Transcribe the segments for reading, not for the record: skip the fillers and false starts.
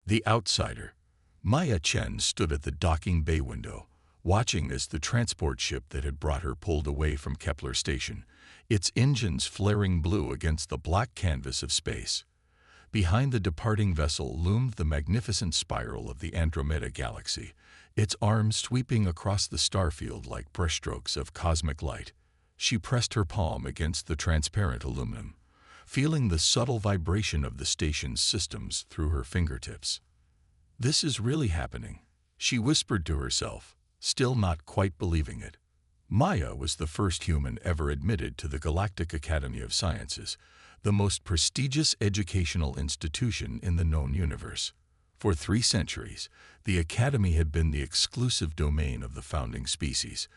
The outsider. Maya Chen stood at the docking bay window, watching as the transport ship that had brought her pulled away from Kepler Station, its engines flaring blue against the black canvas of space. Behind the departing vessel loomed the magnificent spiral of the Andromeda Galaxy, its arms sweeping across the starfield like brushstrokes of cosmic light. She pressed her palm against the transparent aluminum, feeling the subtle vibration of the station's systems through her fingertips. "This is really happening," she whispered to herself, still not quite believing it. Maya was the first human ever admitted to the Galactic Academy of Sciences, the most prestigious educational institution in the known universe. For 3 centuries, the Academy had been the exclusive domain of the founding species,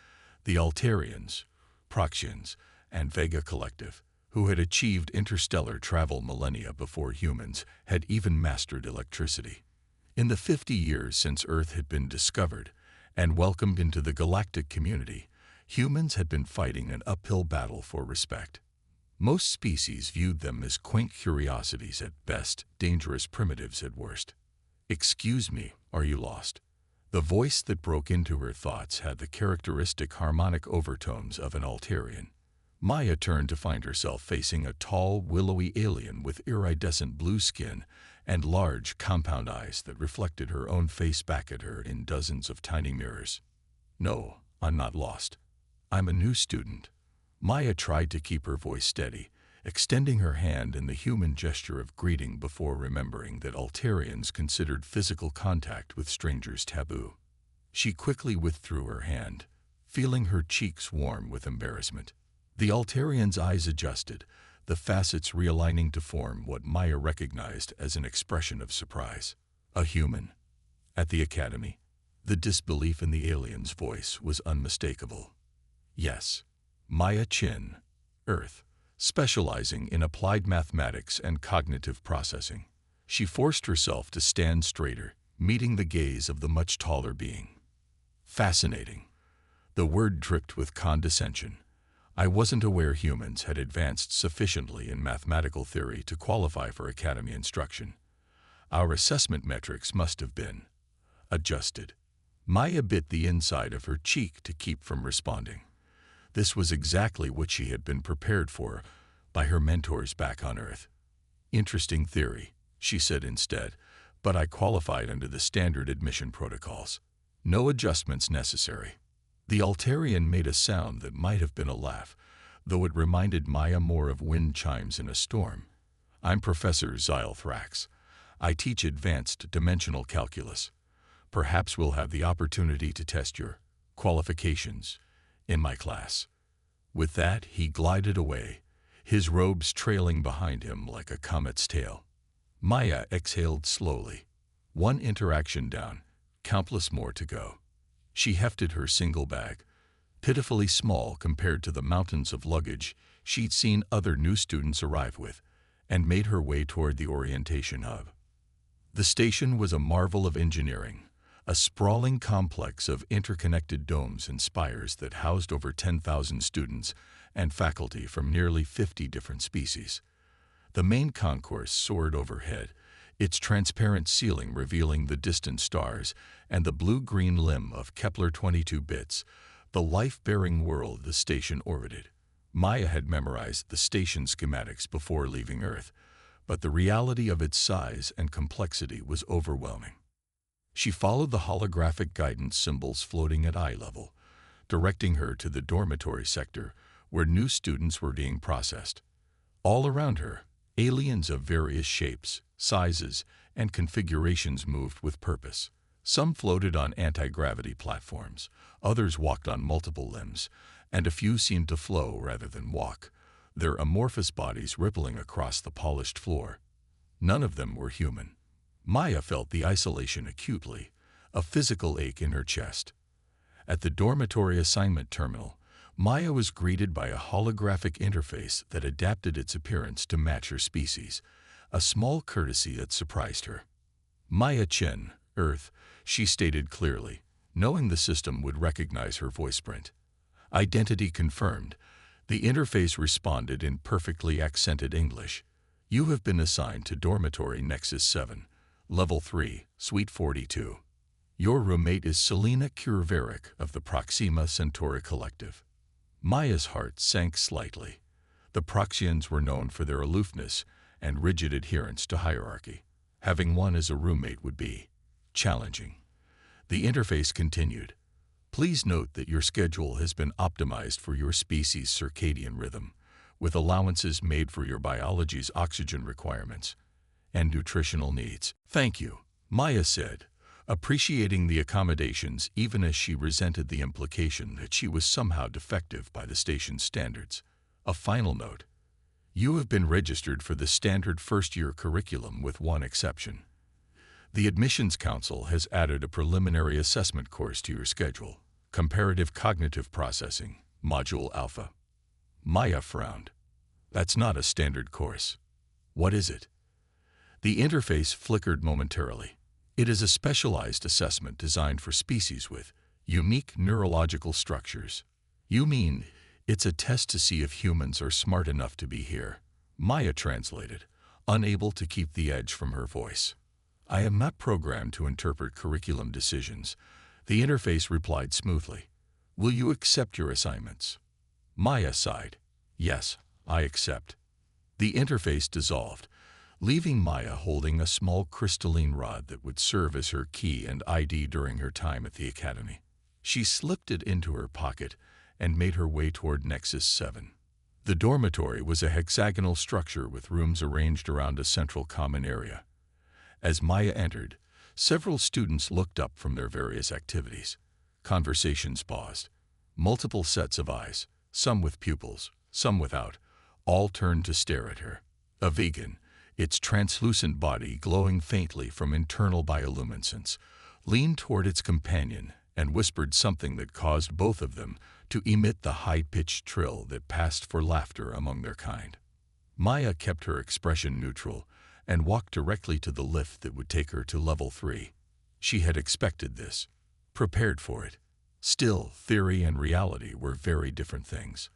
the Altarians, Proxians, and Vega Collective, who had achieved interstellar travel millennia before humans had even mastered electricity. In the 50 years since Earth had been discovered and welcomed into the galactic community, humans had been fighting an uphill battle for respect. Most species viewed them as quaint curiosities at best, dangerous primitives at worst. "Excuse me, are you lost?" The voice that broke into her thoughts had the characteristic harmonic overtones of an Altarian. Maya turned to find herself facing a tall, willowy alien with iridescent blue skin and large, compound eyes that reflected her own face back at her in dozens of tiny mirrors. "No, I'm not lost. I'm a new student." Maya tried to keep her voice steady, extending her hand in the human gesture of greeting before remembering that Altarians considered physical contact with strangers taboo. She quickly withdrew her hand, feeling her cheeks warm with embarrassment. The Altarian's eyes adjusted, the facets realigning to form what Maya recognized as an expression of surprise. "A human? At the Academy?" The disbelief in the alien's voice was unmistakable. "Yes. Maya Chen, Earth, specializing in applied mathematics and cognitive processing." She forced herself to stand straighter, meeting the gaze of the much taller being. "Fascinating." The word dripped with condescension. "I wasn't aware humans had advanced sufficiently in mathematical theory to qualify for academy instruction. Our assessment metrics must have been adjusted." Maya bit the inside of her cheek to keep from responding. This was exactly what she had been prepared for by her mentors back on Earth. "Interesting theory," she said instead, "but I qualified under the standard admission protocols. No adjustments necessary." The Altarian made a sound that might have been a laugh, though it reminded Maya more of wind chimes in a storm. "I'm Professor Zyle Thrax. I teach advanced dimensional calculus. Perhaps we'll have the opportunity to test your qualifications in my class." With that, he glided away, his robes trailing behind him like a comet's tail. Maya exhaled slowly. One interaction down, countless more to go. She hefted her single bag, pitifully small compared to the mountains of luggage she'd seen other new students arrive with, and made her way toward the orientation hub. The station was a marvel of engineering, a sprawling complex of interconnected domes and spires that housed over 10,000 students and faculty from nearly 50 different species. The main concourse soared overhead, its transparent ceiling revealing the distant stars and the blue-green limb of Kepler 22 bits, the life-bearing world the station orbited. Maya had memorized the station schematics before leaving Earth, but the reality of its size and complexity was overwhelming. She followed the holographic guidance symbols floating at eye level, directing her to the dormitory sector where new students were being processed. All around her, aliens of various shapes, sizes, and configurations moved with purpose. Some floated on anti-gravity platforms, others walked on multiple limbs, and a few seemed to flow rather than walk, their amorphous bodies rippling across the polished floor. None of them were human. Maya felt the isolation acutely, a physical ache in her chest. At the dormitory assignment terminal, Maya was greeted by a holographic interface that adapted its appearance to match her species, a small courtesy that surprised her. "Maya Chen, Earth," she stated clearly, knowing the system would recognize her voice print. "Identity confirmed." The interface responded in perfectly accented English. "You have been assigned to Dormitory Nexus 7. Level 3, Suite 42. Your roommate is Selena Kurveric of the Proxima Centauri Collective. Maya's heart sank slightly. The Proxians were known for their aloofness and rigid adherence to hierarchy. Having one as a roommate would be challenging. The interface continued. Please note that your schedule has been optimized for your species' circadian rhythm, with allowances made for your biology's oxygen requirements and nutritional needs. Thank you, Maya said, appreciating the accommodations even as she resented the implication that she was somehow defective by the station's standards. A final note. You have been registered for the standard first-year curriculum with one exception. The Admissions Council has added a preliminary assessment course to your schedule, Comparative Cognitive Processing, Module Alpha. Maya frowned. That's not a standard course. What is it? The interface flickered momentarily. It is a specialized assessment designed for species with unique neurological structures. You mean it's a test to see if humans are smart enough to be here? Maya translated, unable to keep the edge from her voice. I am not programmed to interpret curriculum decisions. The interface replied smoothly. Will you accept your assignments? Maya sighed. Yes, I accept. The interface dissolved, leaving Maya holding a small crystalline rod that would serve as her key and ID during her time at the academy. She slipped it into her pocket and made her way toward Nexus 7. The dormitory was a hexagonal structure with rooms arranged around a central common area. As Maya entered, several students looked up from their various activities. Conversations paused. Multiple sets of eyes, some with pupils, some without, all turned to stare at her. A vegan, its translucent body glowing faintly from internal bioluminescence, leaned toward its companion and whispered something that caused both of them to emit the high-pitched trill that passed for laughter among their kind. Maya kept her expression neutral and walked directly to the lift that would take her to Level 3. She had expected this, prepared for it. Still, theory and reality were very different things.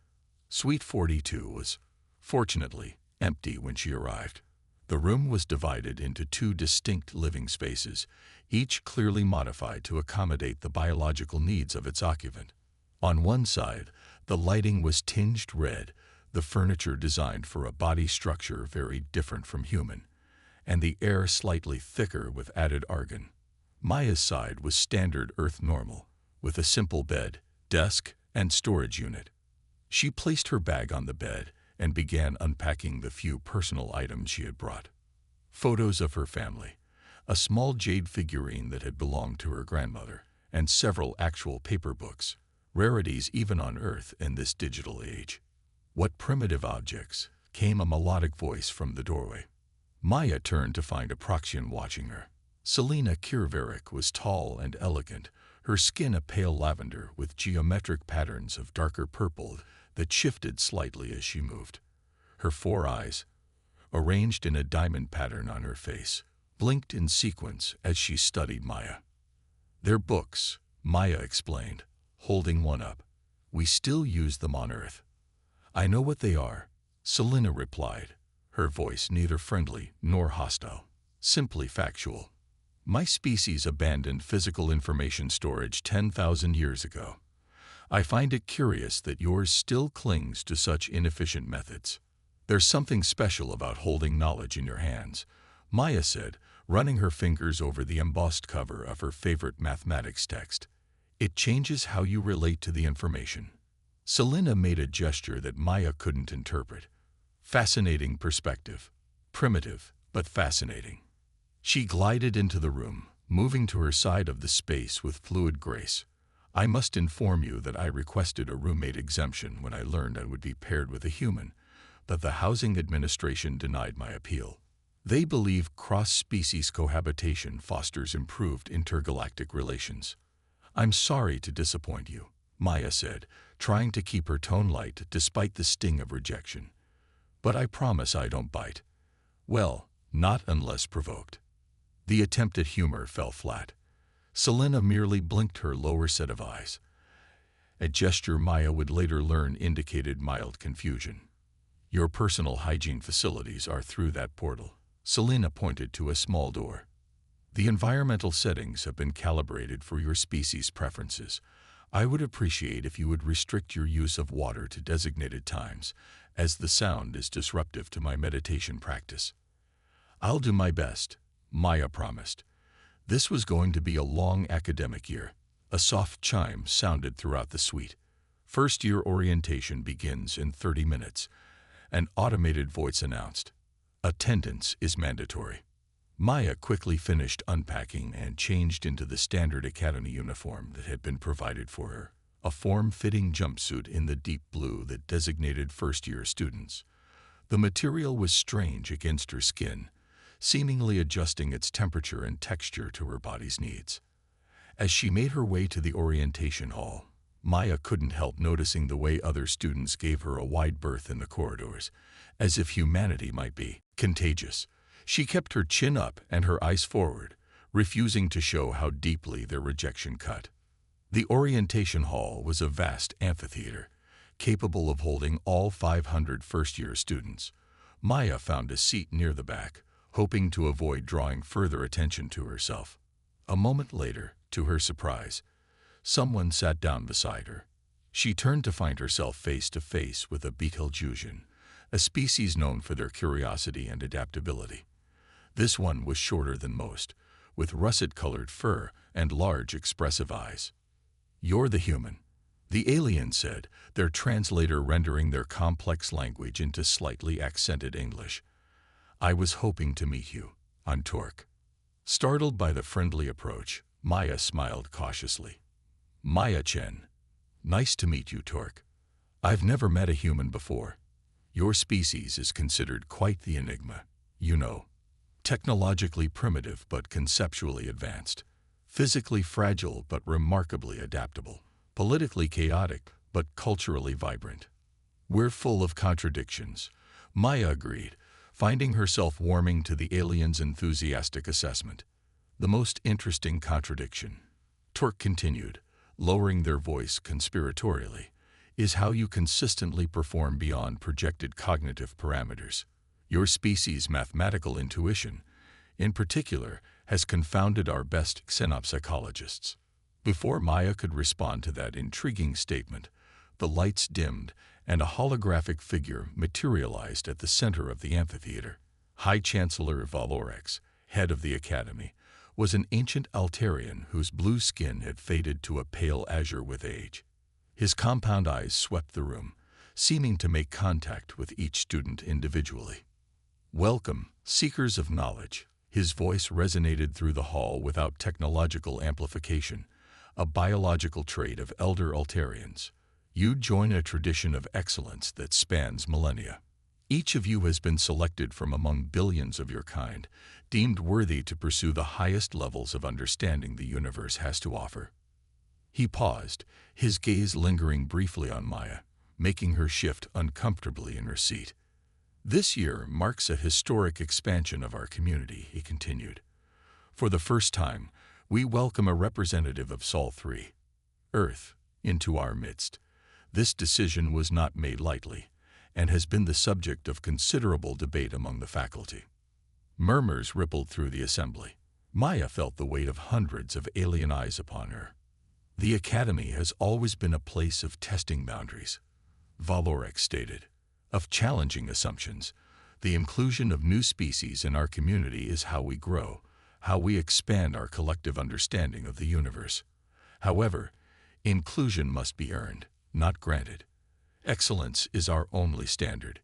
Suite 42 was, fortunately, empty when she arrived. The room was divided into two distinct living spaces, each clearly modified to accommodate the biological needs of its occupant. On one side, the lighting was tinged red, the furniture designed for a body structure very different from human, and the air slightly thicker with added argon. Maya's side was standard Earth normal, with a simple bed, desk, and storage unit. She placed her bag on the bed and began unpacking the few personal items she had brought. Photos of her family, a small jade figurine that had belonged to her grandmother, and several actual paper books, rarities even on Earth in this digital age. What primitive objects? Came a melodic voice from the doorway. Maya turned to find a Proxian watching her. Selena Kurveric was tall and elegant, her skin a pale lavender with geometric patterns of darker purple that shifted slightly as she moved. Her four eyes, arranged in a diamond pattern on her face, blinked in sequence as she studied Maya. They're books, Maya explained, holding one up. We still use them on Earth. I know what they are, Selena replied, her voice neither friendly nor hostile, simply factual. My species abandoned physical information storage 10,000 years ago. I find it curious that yours still clings to such inefficient methods. There's something special about holding knowledge in your hands, Maya said, running her fingers over the embossed cover of her favorite mathematics text. It changes how you relate to the information. Selena made a gesture that Maya couldn't interpret. Fascinating perspective. Primitive, but fascinating. She glided into the room, moving to her side of the space with fluid grace. I must inform you that I requested a roommate exemption when I learned I would be paired with a human, but the Housing Administration denied my appeal. They believe cross-species cohabitation fosters improved intergalactic relations. I'm sorry to disappoint you, Maya said, trying to keep her tone light despite the sting of rejection. But I promise I don't bite. Well, not unless provoked. The attempt at humor fell flat. Selena merely blinked her lower set of eyes. A gesture Maya would later learn indicated mild confusion. Your personal hygiene facilities are through that portal. Selena pointed to a small door. The environmental settings have been calibrated for your species' preferences. I would appreciate if you would restrict your use of water to designated times, as the sound is disruptive to my meditation practice. I'll do my best, Maya promised. This was going to be a long academic year. A soft chime sounded throughout the suite. First-year orientation begins in 30 minutes. An automated voice announced. Attendance is mandatory. Maya quickly finished unpacking and changed into the standard academy uniform that had been provided for her, a form-fitting jumpsuit in the deep blue that designated first-year students. The material was strange against her skin, seemingly adjusting its temperature and texture to her body's needs. As she made her way to the orientation hall, Maya couldn't help noticing the way other students gave her a wide berth in the corridors, as if humanity might be contagious. She kept her chin up and her eyes forward, refusing to show how deeply their rejection cut. The orientation hall was a vast amphitheater, capable of holding all 500 first-year students. Maya found a seat near the back, hoping to avoid drawing further attention to herself. A moment later, to her surprise, someone sat down beside her. She turned to find herself face to face with a Betelgeusian, a species known for their curiosity and adaptability. This one was shorter than most, with russet-colored fur and large expressive eyes. "You're the human," the alien said, their translator rendering their complex language into slightly accented English. "I was hoping to meet you. I'm Torque." Startled by the friendly approach, Maya smiled cautiously. "Maya Chen. Nice to meet you, Torque. I've never met a human before. Your species is considered quite the enigma, you know. Technologically primitive but conceptually advanced. Physically fragile but remarkably adaptable. Politically chaotic but culturally vibrant. We're full of contradictions," Maya agreed, finding herself warming to the alien's enthusiastic assessment. "The most interesting contradiction," Torque continued, lowering their voice conspiratorially, "is how you consistently perform beyond projected cognitive parameters. Your species' mathematical intuition, in particular, has confounded our best xenopsychologists." Before Maya could respond to that intriguing statement, the lights dimmed and a holographic figure materialized at the center of the amphitheater. High Chancellor Valorex, head of the academy, was an ancient Altarian whose blue skin had faded to a pale azure with age. His compound eyes swept the room, seeming to make contact with each student individually. "Welcome, seekers of knowledge." His voice resonated through the hall without technological amplification, a biological trait of elder Altarians. You join a tradition of excellence that spans millennia. Each of you has been selected from among billions of your kind, deemed worthy to pursue the highest levels of understanding the universe has to offer. He paused, his gaze lingering briefly on Maya, making her shift uncomfortably in her seat. "This year marks a historic expansion of our community," he continued. "For the first time, we welcome a representative of Sol 3, Earth, into our midst. This decision was not made lightly, and has been the subject of considerable debate among the faculty." Murmurs rippled through the assembly. Maya felt the weight of hundreds of alien eyes upon her. "The academy has always been a place of testing boundaries," Valorex stated, "of challenging assumptions. The inclusion of new species in our community is how we grow, how we expand our collective understanding of the universe. However, inclusion must be earned, not granted. Excellence is our only standard."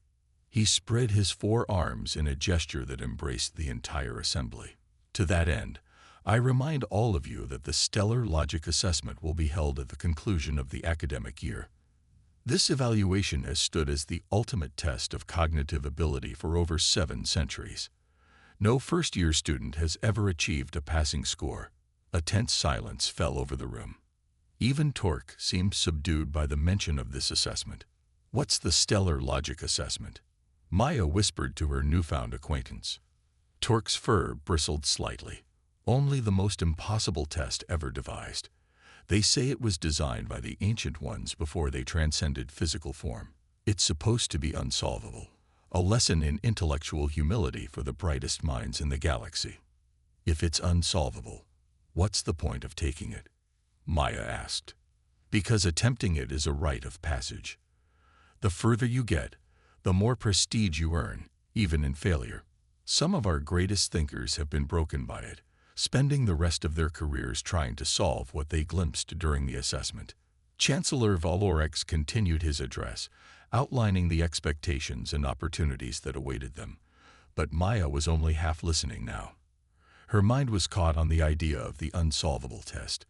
He spread his 4 arms in a gesture that embraced the entire assembly. "To that end, I remind all of you that the Stellar Logic Assessment will be held at the conclusion of the academic year. This evaluation has stood as the ultimate test of cognitive ability for over 7 centuries. No first-year student has ever achieved a passing score." A tense silence fell over the room. Even Torque seemed subdued by the mention of this assessment. "What's the Stellar Logic Assessment?" Maya whispered to her newfound acquaintance. Torque's fur bristled slightly. "Only the most impossible test ever devised. They say it was designed by the ancient ones before they transcended physical form. It's supposed to be unsolvable, a lesson in intellectual humility for the brightest minds in the galaxy." If it's unsolvable, what's the point of taking it? Maya asked. Because attempting it is a rite of passage. The further you get, the more prestige you earn, even in failure. Some of our greatest thinkers have been broken by it, spending the rest of their careers trying to solve what they glimpsed during the assessment. Chancellor Valorex continued his address, outlining the expectations and opportunities that awaited them. But Maya was only half listening now. Her mind was caught on the idea of the unsolvable test,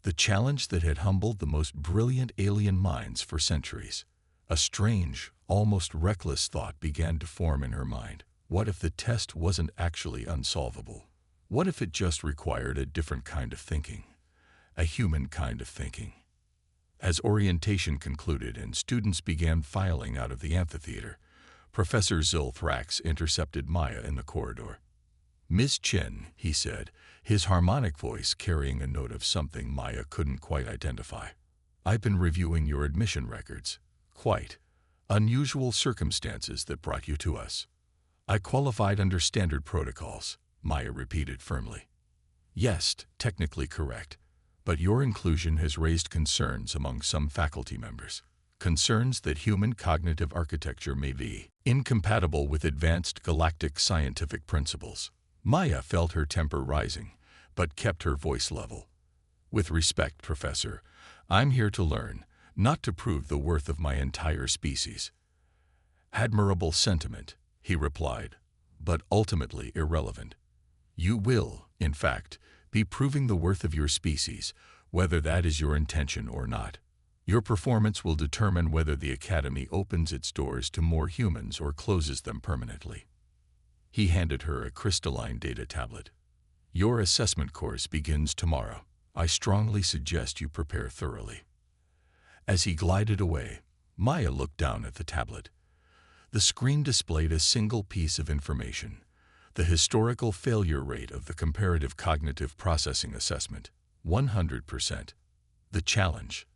the challenge that had humbled the most brilliant alien minds for centuries. A strange, almost reckless thought began to form in her mind. What if the test wasn't actually unsolvable? What if it just required a different kind of thinking? A human kind of thinking. As orientation concluded and students began filing out of the amphitheater, Professor Zilthrax intercepted Maya in the corridor. "Miss Chen," he said, his harmonic voice carrying a note of something Maya couldn't quite identify. "I've been reviewing your admission records. Quite unusual circumstances that brought you to us." "I qualified under standard protocols," Maya repeated firmly. "Yes, technically correct, but your inclusion has raised concerns among some faculty members. Concerns that human cognitive architecture may be incompatible with advanced galactic scientific principles." Maya felt her temper rising, but kept her voice level. "With respect, Professor, I'm here to learn, not to prove the worth of my entire species." "Admirable sentiment," he replied, "but ultimately irrelevant. You will, in fact, be proving the worth of your species, whether that is your intention or not. Your performance will determine whether the Academy opens its doors to more humans or closes them permanently." He handed her a crystalline data tablet. "Your assessment course begins tomorrow. I strongly suggest you prepare thoroughly." As he glided away, Maya looked down at the tablet. The screen displayed a single piece of information: the historical failure rate of the Comparative Cognitive Processing Assessment, 100%. The challenge.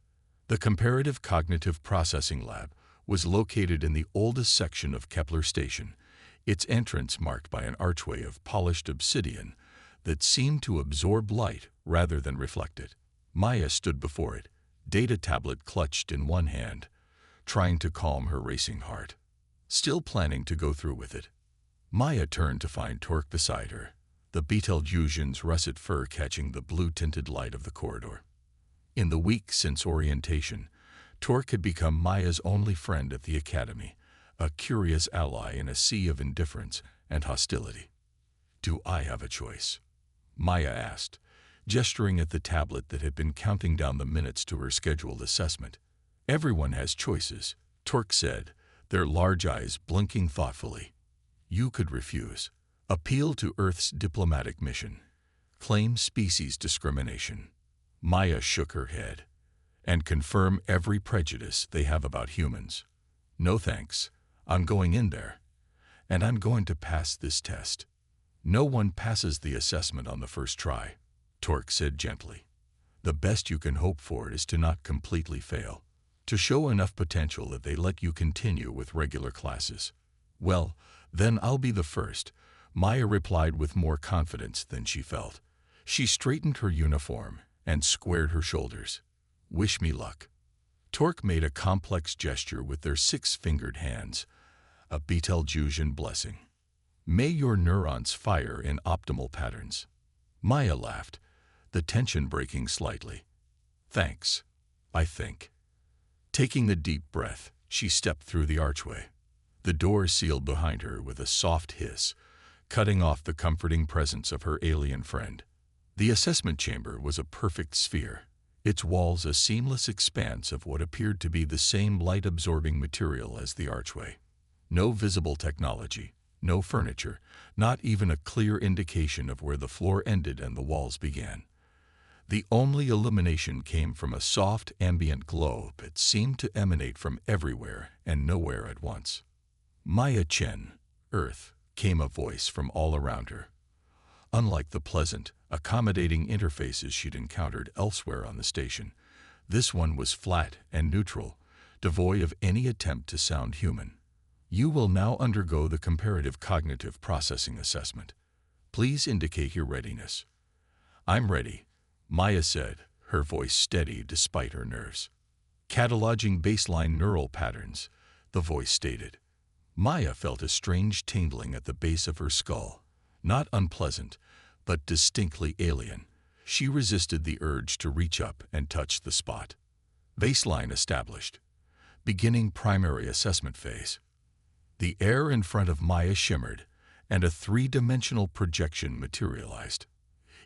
The Comparative Cognitive Processing Lab was located in the oldest section of Kepler Station, its entrance marked by an archway of polished obsidian that seemed to absorb light rather than reflect it. Maya stood before it, data tablet clutched in one hand, trying to calm her racing heart. Still planning to go through with it, Maya turned to find Torque beside her, the Betelgeuse's russet fur catching the blue-tinted light of the corridor. In the week since orientation, Torque had become Maya's only friend at the Academy, a curious ally in a sea of indifference and hostility. "Do I have a choice?" Maya asked, gesturing at the tablet that had been counting down the minutes to her scheduled assessment. "Everyone has choices," Torque said, their large eyes blinking thoughtfully. "You could refuse, appeal to Earth's diplomatic mission, claim species discrimination." Maya shook her head. "And confirm every prejudice they have about humans. No thanks. I'm going in there, and I'm going to pass this test." "No one passes the assessment on the first try," Torque said gently. "The best you can hope for is to not completely fail, to show enough potential that they let you continue with regular classes." "Well, then I'll be the first," Maya replied with more confidence than she felt. She straightened her uniform and squared her shoulders. "Wish me luck." Torque made a complex gesture with their six-fingered hands, a Betelgeusean blessing. "May your neurons fire in optimal patterns." Maya laughed, the tension breaking slightly. "Thanks, I think." Taking a deep breath, she stepped through the archway. The door sealed behind her with a soft hiss, cutting off the comforting presence of her alien friend. The assessment chamber was a perfect sphere, its walls a seamless expanse of what appeared to be the same light-absorbing material as the archway. No visible technology, no furniture, not even a clear indication of where the floor ended and the walls began. The only illumination came from a soft, ambient glow that seemed to emanate from everywhere and nowhere at once. "Maya Chen, Earth," came a voice from all around her. Unlike the pleasant, accommodating interfaces she'd encountered elsewhere on the station, this one was flat and neutral, devoid of any attempt to sound human. "You will now undergo the Comparative Cognitive Processing Assessment. Please indicate your readiness." "I'm ready," Maya said, her voice steady despite her nerves. "Cataloging baseline neural patterns," the voice stated. Maya felt a strange tingling at the base of her skull. Not unpleasant, but distinctly alien. She resisted the urge to reach up and touch the spot. Baseline established. Beginning primary assessment phase. The air in front of Maya shimmered, and a three-dimensional projection materialized.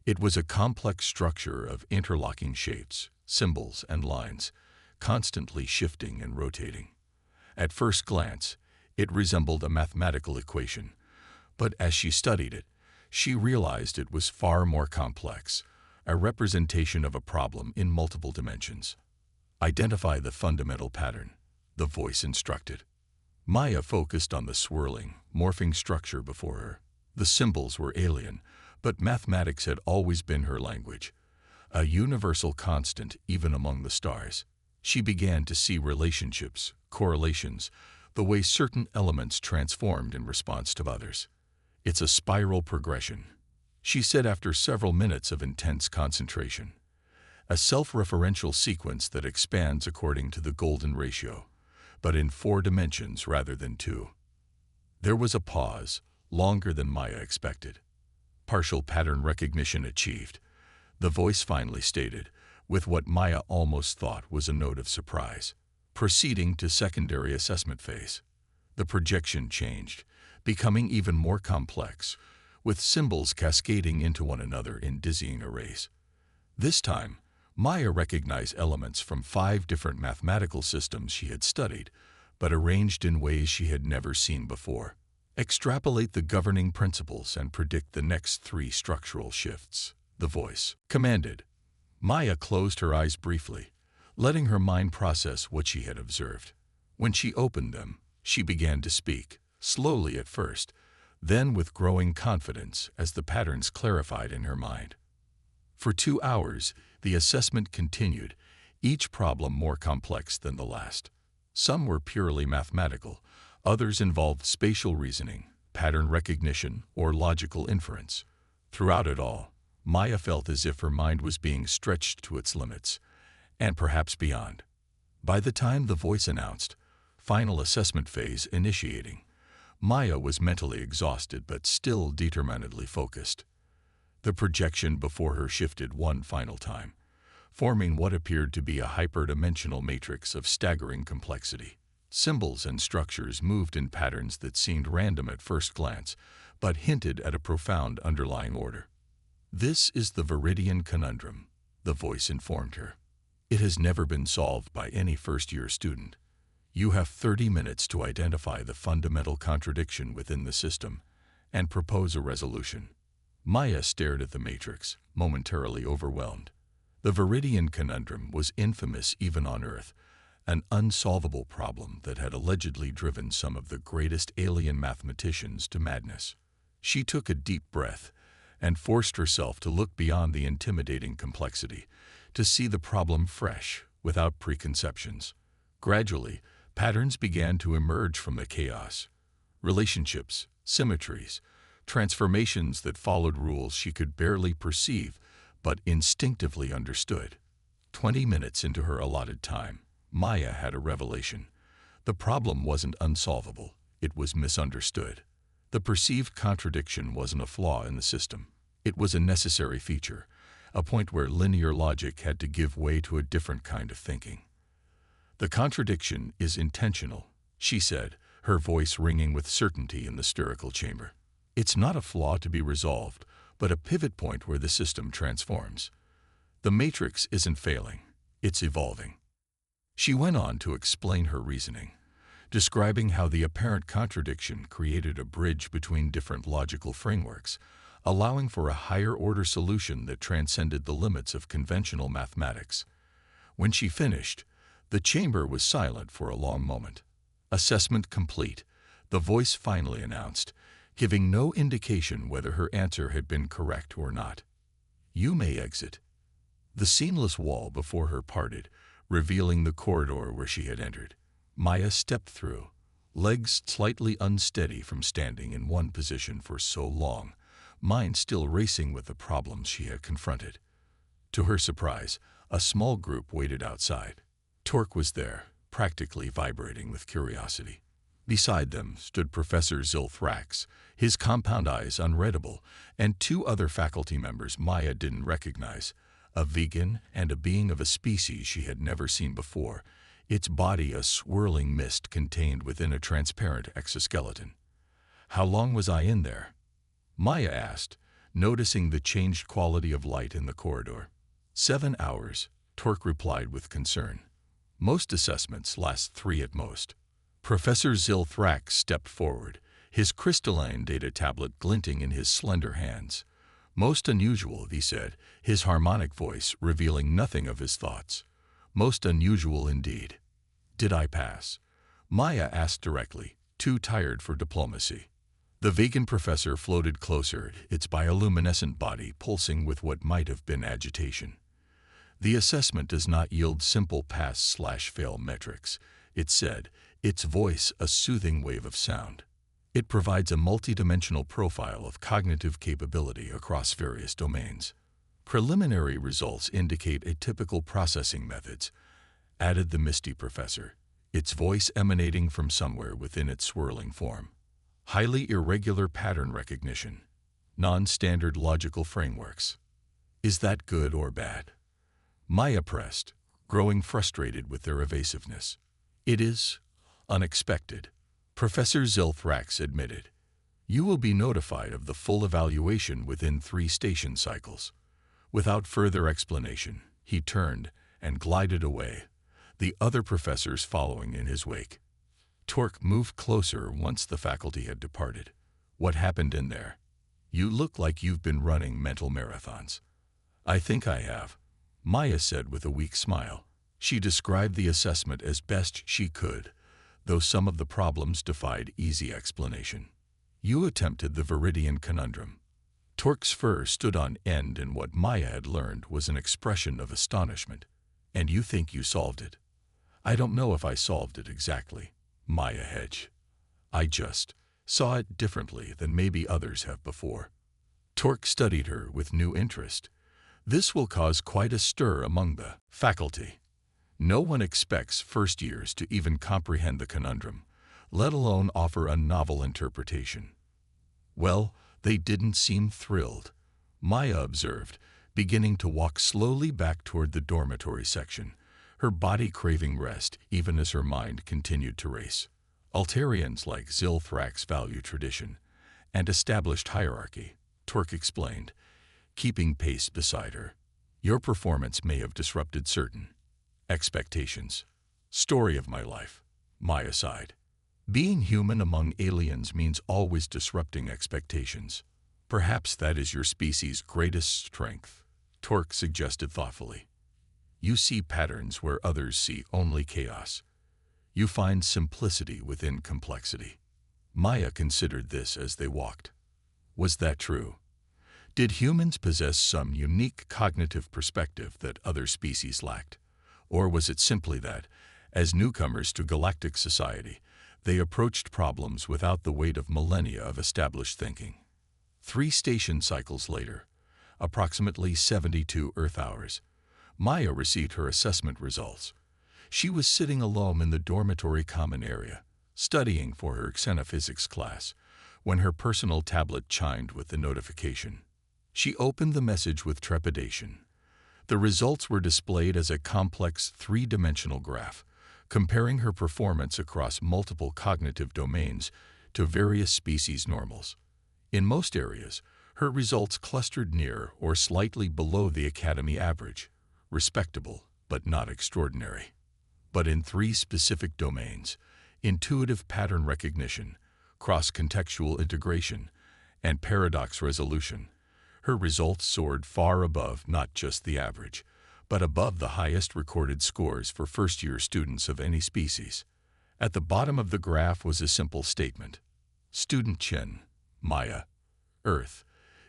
It was a complex structure of interlocking shapes, symbols, and lines, constantly shifting and rotating. At first glance, it resembled a mathematical equation, but as she studied it, she realized it was far more complex, a representation of a problem in multiple dimensions. "Identify the fundamental pattern," the voice instructed. Maya focused on the swirling, morphing structure before her. The symbols were alien, but mathematics had always been her language, a universal constant even among the stars. She began to see relationships, correlations, the way certain elements transformed in response to others. "It's a spiral progression," she said after several minutes of intense concentration. "A self-referential sequence that expands according to the golden ratio, but in 4 dimensions rather than 2. There was a pause, longer than Maya expected. "Partial pattern recognition achieved," the voice finally stated, with what Maya almost thought was a note of surprise. Proceeding to secondary assessment phase. The projection changed, becoming even more complex, with symbols cascading into one another in dizzying arrays. This time, Maya recognized elements from 5 different mathematical systems she had studied, but arranged in ways she had never seen before. "Extrapolate the governing principles and predict the next 3 structural shifts," the voice commanded. Maya closed her eyes briefly, letting her mind process what she had observed. When she opened them, she began to speak, slowly at first, then with growing confidence as the patterns clarified in her mind. For 2 hours, the assessment continued, each problem more complex than the last. Some were purely mathematical, others involved spatial reasoning, pattern recognition, or logical inference. Throughout it all, Maya felt as if her mind was being stretched to its limits, and perhaps beyond. By the time the voice announced, "Final assessment phase initiating," Maya was mentally exhausted but still determinedly focused. The projection before her shifted one final time, forming what appeared to be a hyperdimensional matrix of staggering complexity. Symbols and structures moved in patterns that seemed random at first glance, but hinted at a profound underlying order. "This is the Viridian conundrum," the voice informed her. "It has never been solved by any first-year student. You have 30 minutes to identify the fundamental contradiction within the system and propose a resolution." Maya stared at the matrix, momentarily overwhelmed. The Viridian conundrum was infamous even on Earth, an unsolvable problem that had allegedly driven some of the greatest alien mathematicians to madness. She took a deep breath and forced herself to look beyond the intimidating complexity, to see the problem fresh, without preconceptions. Gradually, patterns began to emerge from the chaos. Relationships, symmetries, transformations that followed rules she could barely perceive but instinctively understood. 20 minutes into her allotted time, Maya had a revelation. The problem wasn't unsolvable, it was misunderstood. The perceived contradiction wasn't a flaw in the system. It was a necessary feature, a point where linear logic had to give way to a different kind of thinking. "The contradiction is intentional," she said, her voice ringing with certainty in the spherical chamber. "It's not a flaw to be resolved, but a pivot point where the system transforms. The matrix isn't failing, it's evolving." She went on to explain her reasoning, describing how the apparent contradiction created a bridge between different logical frameworks, allowing for a higher-order solution that transcended the limits of conventional mathematics. When she finished, the chamber was silent for a long moment. "Assessment complete," the voice finally announced, giving no indication whether her answer had been correct or not. "You may exit." The seamless wall before her parted, revealing the corridor where she had entered. Maya stepped through, legs slightly unsteady from standing in one position for so long, mind still racing with the problems she had confronted. To her surprise, a small group waited outside. Torque was there, practically vibrating with curiosity. Beside them stood Professor Zilthrax, his compound eyes unreadable, and two other faculty members Maya didn't recognize, a vegan and a being of a species she had never seen before, its body a swirling mist contained within a transparent exoskeleton. "How long was I in there?" Maya asked, noticing the changed quality of light in the corridor. 7 hours, Torque replied with concern. "Most assessments last 3 at most." Professor Zilthrax stepped forward, his crystalline data tablet glinting in his slender hands. "Most unusual," he said, his harmonic voice revealing nothing of his thoughts. "Most unusual indeed." "Did I pass?" Maya asked directly, too tired for diplomacy. The vegan professor floated closer, its bioluminescent body pulsing with what might have been agitation. "The assessment does not yield simple pass/fail metrics," it said, its voice a soothing wave of sound. "It provides a multidimensional profile of cognitive capability across various domains. Preliminary results indicate atypical processing methods," added the misty professor, its voice emanating from somewhere within its swirling form. "Highly irregular pattern recognition. Non-standard logical frameworks. Is that good or bad?" Maya pressed, growing frustrated with their evasiveness. "It is unexpected," Professor Zilthrax admitted. "You will be notified of the full evaluation within 3 station cycles." Without further explanation, he turned and glided away, the other professors following in his wake. Torque moved closer once the faculty had departed. "What happened in there? You look like you've been running mental marathons." "I think I have," Maya said with a weak smile. She described the assessment as best she could, though some of the problems defied easy explanation. "You attempted the Viridian conundrum." Torque's fur stood on end in what Maya had learned was an expression of astonishment. "And you think you solved it?" "I don't know if I solved it exactly," Maya hedged. "I just saw it differently than maybe others have before." Torque studied her with new interest. "This will cause quite a stir among the faculty. No one expects first years to even comprehend the conundrum, let alone offer a novel interpretation." "Well, they didn't seem thrilled," Maya observed, beginning to walk slowly back toward the dormitory section, her body craving rest even as her mind continued to race. "Altarians like Zilthrax value tradition and established hierarchy," Torque explained, keeping pace beside her. "Your performance may have disrupted certain expectations." "Story of my life," Maya sighed. "Being human among aliens means always disrupting expectations. Perhaps that is your species' greatest strength," Torque suggested thoughtfully. "You see patterns where others see only chaos. You find simplicity within complexity." Maya considered this as they walked. Was that true? Did humans possess some unique cognitive perspective that other species lacked? Or was it simply that, as newcomers to galactic society, they approached problems without the weight of millennia of established thinking? 3 station cycles later, approximately 72 Earth hours, Maya received her assessment results. She was sitting alone in the dormitory common area, studying for her xenophysics class, when her personal tablet chimed with the notification. She opened the message with trepidation. The results were displayed as a complex 3-dimensional graph, comparing her performance across multiple cognitive domains to various species normals. In most areas, her results clustered near or slightly below the Academy average, respectable but not extraordinary. But in 3 specific domains, intuitive pattern recognition, cross-contextual integration, and paradox resolution, her results soared far above not just the average, but above the highest recorded scores for first-year students of any species. At the bottom of the graph was a simple statement. Student Chen, Maya, Earth,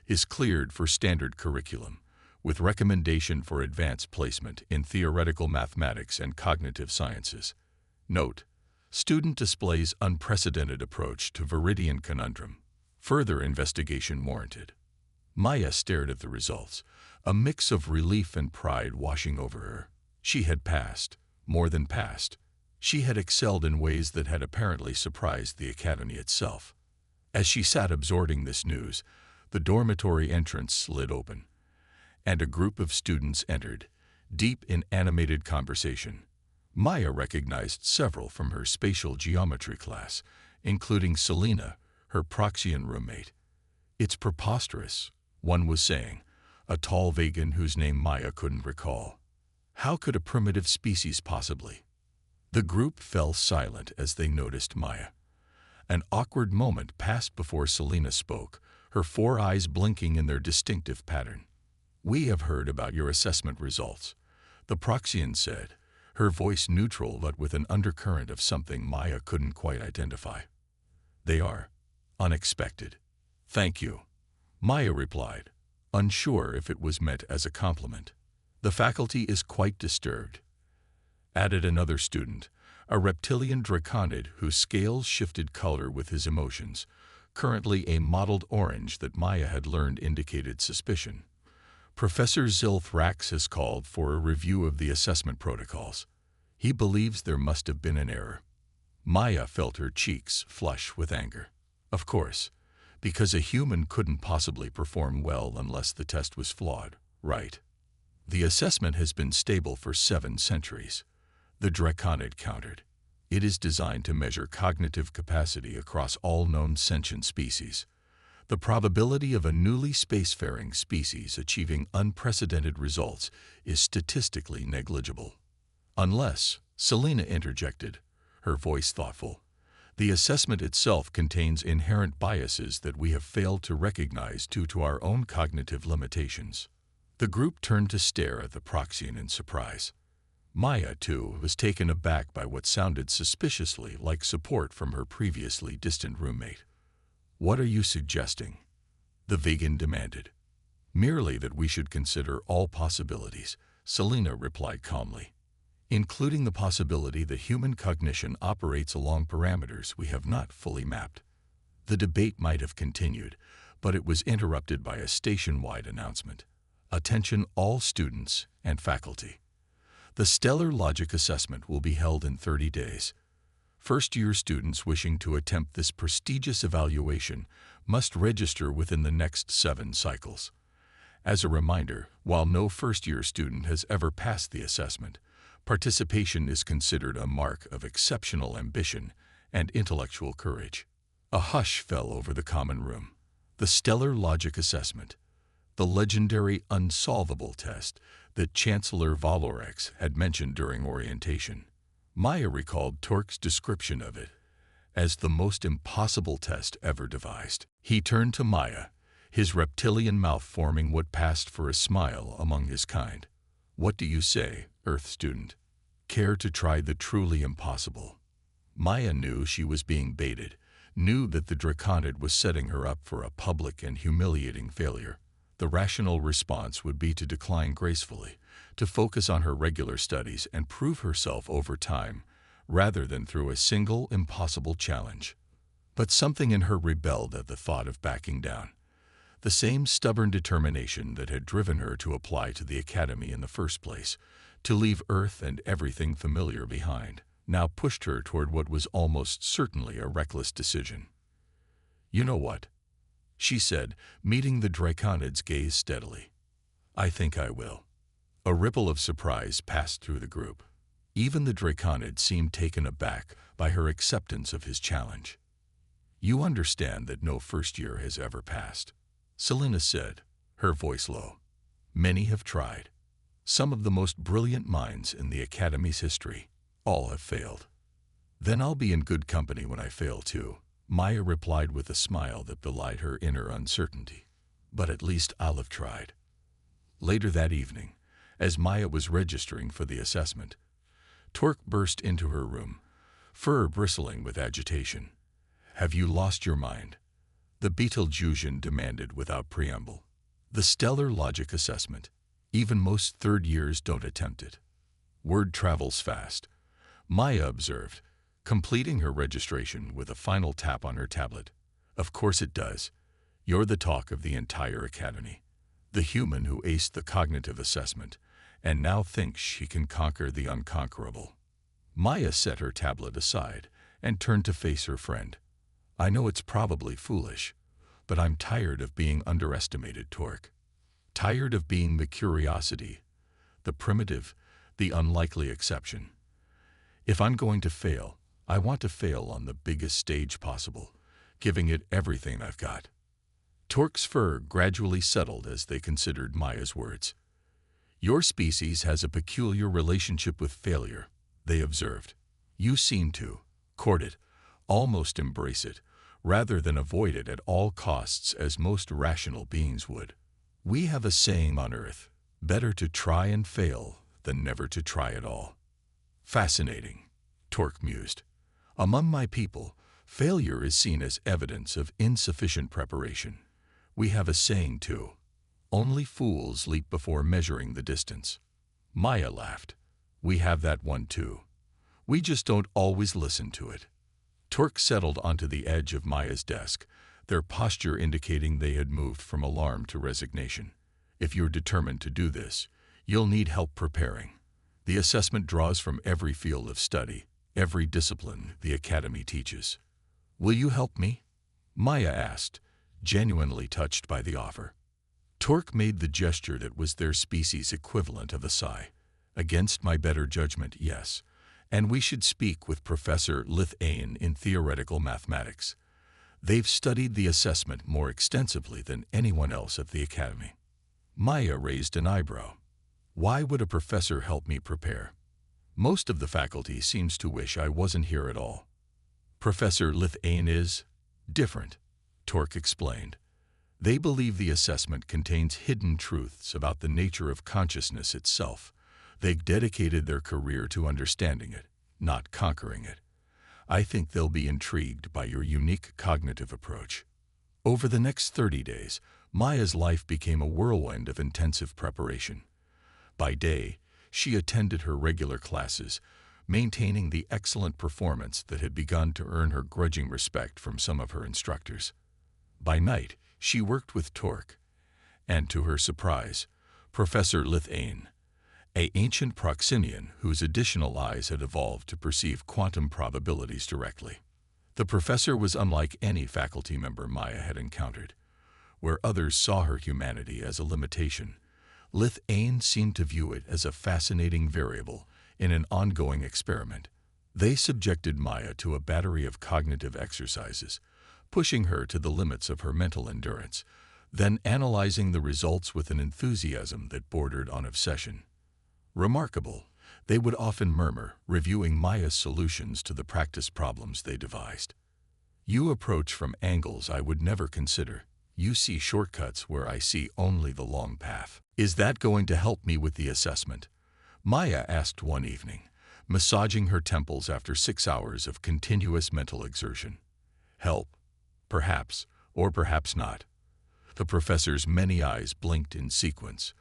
is cleared for standard curriculum, with recommendation for advanced placement in theoretical mathematics and cognitive sciences. Note: student displays unprecedented approach to Viridian conundrum. Further investigation warranted. Maya stared at the results, a mix of relief and pride washing over her. She had passed, more than passed. She had excelled in ways that had apparently surprised the academy itself. As she sat absorbing this news, the dormitory entrance slid open, and a group of students entered, deep in animated conversation. Maya recognized several from her spatial geometry class, including Selena, her Proxian roommate. "It's preposterous," one was saying, a tall vegan whose name Maya couldn't recall. "How could a primitive species possibly?" The group fell silent as they noticed Maya. An awkward moment passed before Selena spoke, her four eyes blinking in their distinctive pattern. "We have heard about your assessment results," the Proxian said, her voice neutral but with an undercurrent of something Maya couldn't quite identify. "They are unexpected." "Thank you," Maya replied, unsure if it was meant as a compliment. "The faculty is quite disturbed," added another student, a reptilian draconid whose scales shifted color with his emotions, currently a mottled orange that Maya had learned indicated suspicion. "Professor Zilthrax has called for a review of the assessment protocols. He believes there must have been an error." Maya felt her cheeks flush with anger. Of course, because a human couldn't possibly perform well unless the test was flawed, right? "The assessment has been stable for 7 centuries. The draconid countered. "It is designed to measure cognitive capacity across all known sentient species. The probability of a newly spacefaring species achieving unprecedented results is statistically negligible." "Unless," Selena interjected, her voice thoughtful, "the assessment itself contains inherent biases that we have failed to recognize due to our own cognitive limitations." The group turned to stare at the Proxian in surprise. Maya, too, was taken aback by what sounded suspiciously like support from her previously distant roommate. "What are you suggesting?" the vegan demanded. "Merely that we should consider all possibilities," Selena replied calmly, "including the possibility that human cognition operates along parameters we have not fully mapped." The debate might have continued, but it was interrupted by a station-wide announcement. "Attention all students and faculty. The Stellar Logic Assessment will be held in 30 days. First-year students wishing to attempt this prestigious evaluation must register within the next 7 cycles. As a reminder, while no first-year student has ever passed the assessment, participation is considered a mark of exceptional ambition and intellectual courage." A hush fell over the common room. The Stellar Logic Assessment, the legendary Unsolvable test that Chancellor Valorex had mentioned during orientation. Maya recalled Torque's description of it as the most impossible test ever devised. He turned to Maya, his reptilian mouth forming what passed for a smile among his kind. "What do you say, Earth student? Care to try the truly impossible?" Maya knew she was being baited, knew that the draconid was setting her up for a public and humiliating failure. The rational response would be to decline gracefully, to focus on her regular studies and prove herself over time, rather than through a single impossible challenge. But something in her rebelled at the thought of backing down. The same stubborn determination that had driven her to apply to the academy in the first place, to leave Earth and everything familiar behind, now pushed her toward what was almost certainly a reckless decision. "You know what?" she said, meeting the draconid's gaze steadily. "I think I will." A ripple of surprise passed through the group. Even the draconid seemed taken aback by her acceptance of his challenge. "You understand that no first year has ever passed," Selena said, her voice low. "Many have tried. Some of the most brilliant minds in the Academy's history. All have failed." "Then I'll be in good company when I fail too," Maya replied with a smile that belied her inner uncertainty. "But at least I'll have tried." Later that evening, as Maya was registering for the assessment, Torque burst into her room, fur bristling with agitation. "Have you lost your mind?" the Betelgeusian demanded without preamble. "The Stellar Logic Assessment. Even most third years don't attempt it." "Word travels fast," Maya observed, completing her registration with a final tap on her tablet. "Of course it does. You're the talk of the entire academy. The human who aced the cognitive assessment and now thinks she can conquer the unconquerable. Maya set her tablet aside and turned to face her friend. I know it's probably foolish, but I'm tired of being underestimated, Torque. Tired of being the curiosity, the primitive, the unlikely exception. If I'm going to fail, I want to fail on the biggest stage possible, giving it everything I've got. Torque's fur gradually settled as they considered Maya's words. Your species has a peculiar relationship with failure, they observed. You seem to court it, almost embrace it, rather than avoid it at all costs as most rational beings would. We have a saying on Earth, better to try and fail than never to try at all. Fascinating, Torque mused. Among my people, failure is seen as evidence of insufficient preparation. We have a saying too, only fools leap before measuring the distance. Maya laughed. We have that one too. We just don't always listen to it. Torque settled onto the edge of Maya's desk, their posture indicating they had moved from alarm to resignation. If you're determined to do this, you'll need help preparing. The assessment draws from every field of study, every discipline the academy teaches. Will you help me? Maya asked, genuinely touched by the offer. Torque made the gesture that was their species' equivalent of a sigh. Against my better judgment, yes. And we should speak with Professor Lithane in theoretical mathematics. They've studied the assessment more extensively than anyone else at the academy. Maya raised an eyebrow. Why would a professor help me prepare? Most of the faculty seems to wish I wasn't here at all. Professor Lithane is different, Torque explained. They believe the assessment contains hidden truths about the nature of consciousness itself. They've dedicated their career to understanding it, not conquering it. I think they'll be intrigued by your unique cognitive approach. Over the next 30 days, Maya's life became a whirlwind of intensive preparation. By day, she attended her regular classes, maintaining the excellent performance that had begun to earn her grudging respect from some of her instructors. By night, she worked with Torque, and to her surprise, Professor Lithane, an ancient Proximian whose additional eyes had evolved to perceive quantum probabilities directly. The professor was unlike any faculty member Maya had encountered. Where others saw her humanity as a limitation, Lithane seemed to view it as a fascinating variable in an ongoing experiment. They subjected Maya to a battery of cognitive exercises, pushing her to the limits of her mental endurance, then analyzing the results with an enthusiasm that bordered on obsession. Remarkable, they would often murmur, reviewing Maya's solutions to the practice problems they devised. You approach from angles I would never consider. You see shortcuts where I see only the long path. Is that going to help me with the assessment? Maya asked one evening, massaging her temples after 6 hours of continuous mental exertion. Help? Perhaps, or perhaps not. The professor's many eyes blinked in sequence.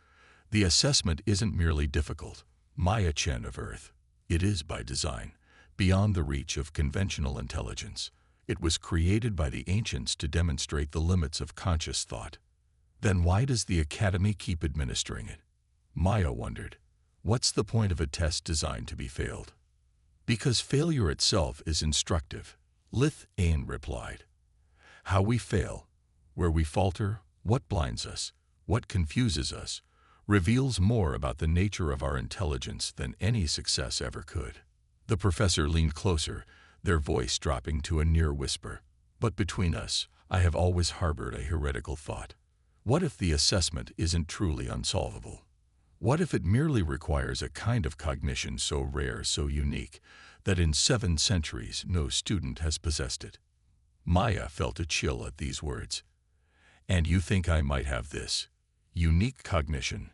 The assessment isn't merely difficult, Maya Chen of Earth. It is by design, beyond the reach of conventional intelligence. It was created by the ancients to demonstrate the limits of conscious thought. Then why does the academy keep administering it? Maya wondered. What's the point of a test designed to be failed? Because failure itself is instructive, Lithane replied. How we fail, where we falter, what blinds us, what confuses us, reveals more about the nature of our intelligence than any success ever could. The professor leaned closer, their voice dropping to a near whisper. But between us, I have always harbored a heretical thought. What if the assessment isn't truly unsolvable? What if it merely requires a kind of cognition so rare, so unique, that in 7 centuries no student has possessed it? Maya felt a chill at these words. And you think I might have this unique cognition?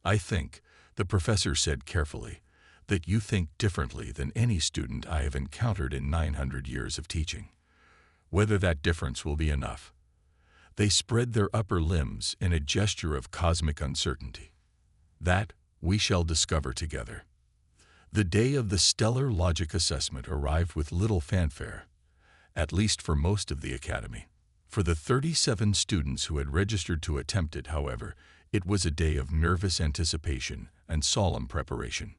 I think, the professor said carefully, that you think differently than any student I have encountered in 900 years of teaching. Whether that difference will be enough. They spread their upper limbs in a gesture of cosmic uncertainty. That we shall discover together. The day of the stellar logic assessment arrived with little fanfare, at least for most of the academy. For the 37 students who had registered to attempt it, however, it was a day of nervous anticipation and solemn preparation.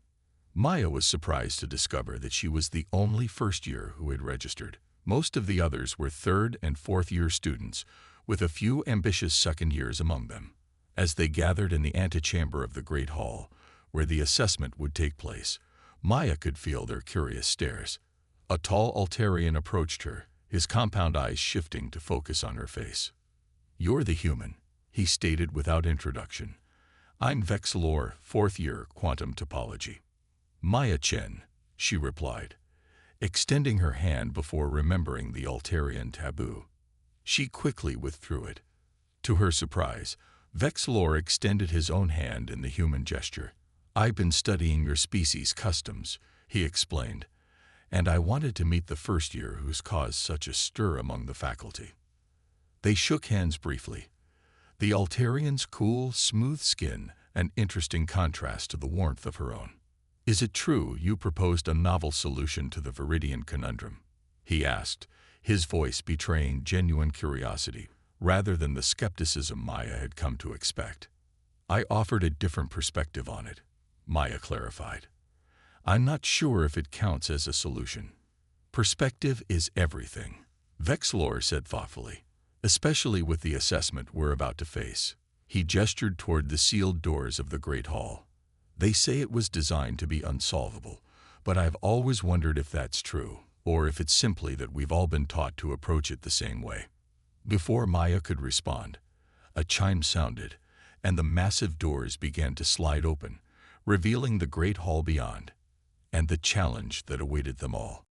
Maya was surprised to discover that she was the only first-year who had registered. Most of the others were third- and fourth-year students, with a few ambitious second-years among them. As they gathered in the antechamber of the Great Hall, where the assessment would take place, Maya could feel their curious stares. A tall Altarian approached her, his compound eyes shifting to focus on her face. "You're the human," he stated without introduction. "I'm Vexlor, fourth-year quantum topology." "Maya Chen," she replied, extending her hand before remembering the Altarian taboo. She quickly withdrew it. To her surprise, Vexlor extended his own hand in the human gesture. "I've been studying your species' customs," he explained, "and I wanted to meet the first year who's caused such a stir among the faculty." They shook hands briefly. The Altarian's cool, smooth skin an interesting contrast to the warmth of her own. "Is it true you proposed a novel solution to the Viridian conundrum?" he asked, his voice betraying genuine curiosity, rather than the skepticism Maya had come to expect. "I offered a different perspective on it," Maya clarified. "I'm not sure if it counts as a solution." "Perspective is everything," Vexlor said thoughtfully, "especially with the assessment we're about to face." He gestured toward the sealed doors of the Great Hall. "They say it was designed to be unsolvable, but I've always wondered if that's true, or if it's simply that we've all been taught to approach it the same way." Before Maya could respond, a chime sounded, and the massive doors began to slide open, revealing the Great Hall beyond, and the challenge that awaited them all.